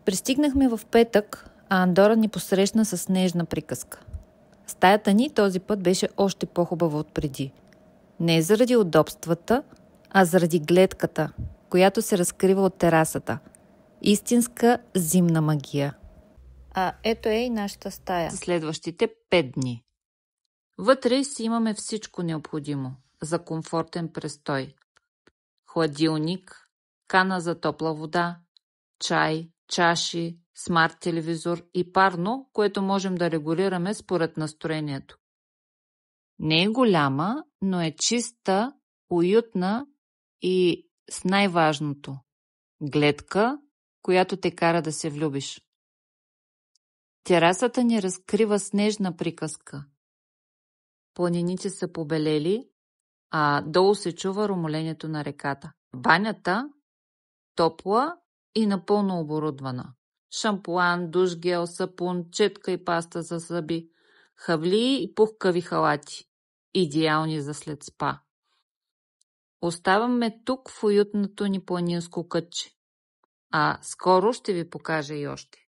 Пристигнахме в петък, а Андора ни посрещна с нежна приказка. Стаята ни този път беше още по-хубава от преди. Не заради удобствата, а заради гледката, която се разкрива от терасата. Истинска зимна магия. А ето е и нашата стая. За следващите 5 дни. Вътре си имаме всичко необходимо за комфортен престой. Хладилник, кана за топла вода, чай, чаши, смарт телевизор и парно, което можем да регулираме според настроението. Не е голяма, но е чиста, уютна и с най-важното – гледка, която те кара да се влюбиш. Терасата ни разкрива снежна приказка. Планините са побелели, а долу се чува ромолението на реката. Банята – топла и напълно оборудвана. Шампуан, душ гел, сапун, четка и паста за зъби, хавлии и пухкави халати. Идеални за след спа. Оставаме тук в уютното ни планинско кътче. А скоро ще ви покажа и още.